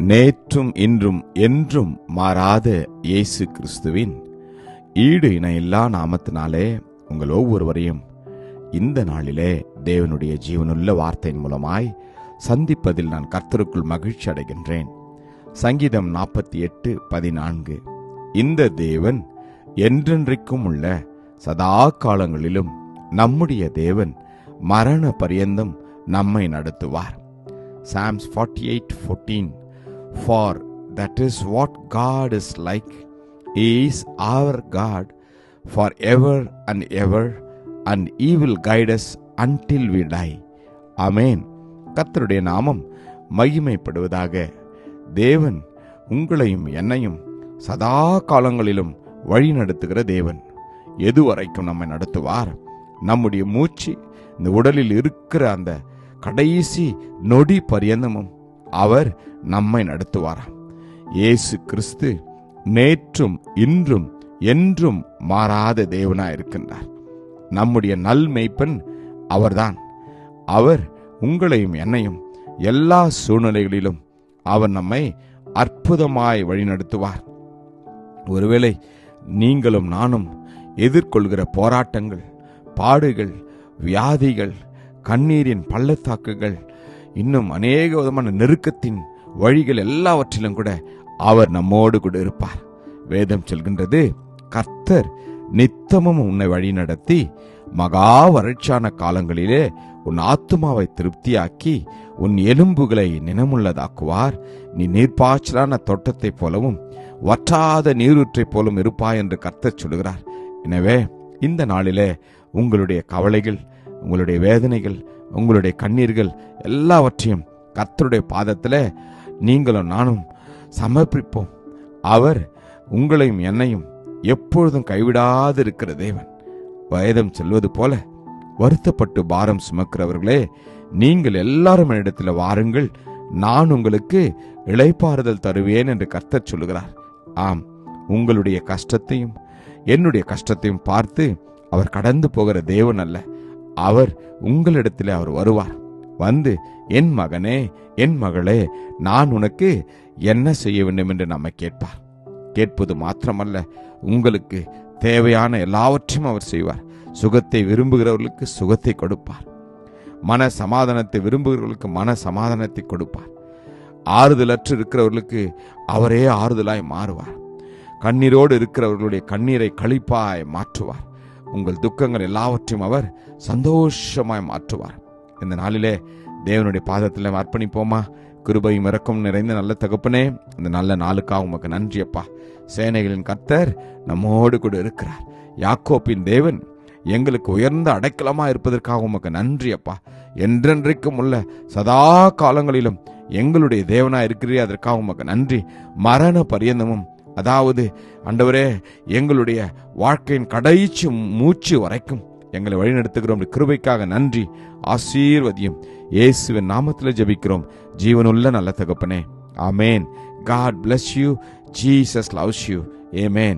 நேற்றும் இன்றும் என்றும் மாறாத இயேசு கிறிஸ்துவின் ஈடு இணையில்லா நாமத்தினாலே உங்கள் ஒவ்வொருவரையும் இந்த நாளிலே தேவனுடைய ஜீவனுள்ள வார்த்தையின் மூலமாய் சந்திப்பதில் நான் கர்த்தருக்குள் மகிழ்ச்சி அடைகின்றேன். சங்கீதம் 48:14. இந்த தேவன் என்றென்றைக்கும் உள்ள சதா காலங்களிலும் நம்முடைய தேவன் மரண பரியந்தம் நம்மை நடத்துவார். Psalms 48:14. For that is what God is like. He is our God forever and ever, and He will guide us until we die. Amen. கர்த்தருடைய நாமம் மகிமைப்படுவதாக. தேவன் உங்களையும் என்னையும் சதா காலங்களிலும் வழி நடத்துகிற தேவன். எதுவரைக்கும் நம்மை நடத்துவார்? நம்முடைய மூச்சு இந்த உடலில் இருக்கிற அந்த கடைசி நொடி பரியந்தமும் அவர் நம்மை நடத்துவாராம். இயேசு கிறிஸ்து நேற்றும் இன்றும் என்றும் மாறாத தேவனாய் இருக்கின்றார். நம்முடைய நல் மேய்ப்பன் அவர்தான். அவர் உங்களையும் என்னையும் எல்லா சூழ்நிலைகளிலும் அவர் நம்மை அற்புதமாய் வழிநடத்துவார். ஒருவேளை நீங்களும் நானும் எதிர்கொள்கிற போராட்டங்கள், பாடுகள், வியாதிகள், கண்ணீரின் பள்ளத்தாக்குகள், இன்னும் அநேக விதமான நெருக்கத்தின் வழிகள் எல்லாவற்றிலும் கூட அவர் நம்மோடு கூட இருப்பார். வேதம் சொல்கின்றது, கர்த்தர் நித்தமும் உன்னை வழி நடத்தி மகா வறட்சியான காலங்களிலே உன் ஆத்துமாவை திருப்தியாக்கி உன் எலும்புகளை நினமுள்ளதாக்குவார். நீ நீர்ப்பாய்ச்சலான தோட்டத்தைப் போலவும் வற்றாத நீரூற்றைப் போலும் இருப்பாய் என்று கர்த்தர் சொல்கிறார். எனவே இந்த நாளிலே உங்களுடைய கவலைகள், உங்களுடைய வேதனைகள், உங்களுடைய கண்ணீர்கள் எல்லாவற்றையும் கர்த்தருடைய பாதத்தில் நீங்களும் நானும் சமர்ப்பிப்போம். அவர் உங்களையும் என்னையும் எப்பொழுதும் கைவிடாது இருக்கிற தேவன். வேதம் சொல்வது போல, வருத்தப்பட்டு பாரம் சுமக்கிறவர்களே, நீங்கள் எல்லாரும் என்னிடத்தில் வாருங்கள், நான் உங்களுக்கு இளைப்பாறுதல் தருவேன் என்று கர்த்தர் சொல்லுகிறார். ஆம், உங்களுடைய கஷ்டத்தையும் என்னுடைய கஷ்டத்தையும் பார்த்து அவர் கடந்து போகிற தேவன் அல்ல. அவர் உங்களிடத்தில் அவர் வருவார். வந்து, என் மகனே, என் மகளே, நான் உனக்கு என்ன செய்ய வேண்டும் என்று நம்மை கேட்பார். கேட்பது மாத்திரமல்ல, உங்களுக்கு தேவையான எல்லாவற்றையும் அவர் செய்வார். சுகத்தை விரும்புகிறவர்களுக்கு சுகத்தை கொடுப்பார். மன சமாதானத்தை விரும்புகிறவர்களுக்கு மன சமாதானத்தை கொடுப்பார். ஆறுதலற்று இருக்கிறவர்களுக்கு அவரே ஆறுதலாய் மாறுவார். கண்ணீரோடு இருக்கிறவர்களுடைய கண்ணீரை களிப்பாய் மாற்றுவார். உங்கள் துக்கங்கள் எல்லாவற்றையும் அவர் சந்தோஷமாய் மாற்றுவார். இந்த நாளிலே தேவனுடைய பாதத்தில் அர்ப்பணிப்போமா? கிருபையும் இரக்கம் நிறைந்த நல்ல தகப்பனே, இந்த நல்ல நாளுக்காக உமக்கு நன்றி அப்பா. சேனைகளின் கர்த்தர் நம்மோடு கூட இருக்கிறார். யாக்கோப்பின் தேவன் எங்களுக்கு உயர்ந்த அடைக்கலமா இருப்பதற்காக உமக்கு நன்றி அப்பா. என்றென்றைக்கும் உள்ள சதா காலங்களிலும் எங்களுடைய தேவனா இருக்கிறீர், அதற்காக உமக்கு நன்றி. மரண பரியந்தமும், அதாவது ஆண்டவரே, எங்களுடைய வாழ்க்கையின் கடைசி மூச்சு வரைக்கும் எங்களை வழிநடத்துகிறோம். கிருபைக்காக நன்றி. ஆசீர்வதியும். இயேசுவின் நாமத்தில் ஜெபிக்கிறோம் ஜீவனுள்ள நல்ல தகப்பனே. ஆமேன். God bless you. Jesus loves you. Amen.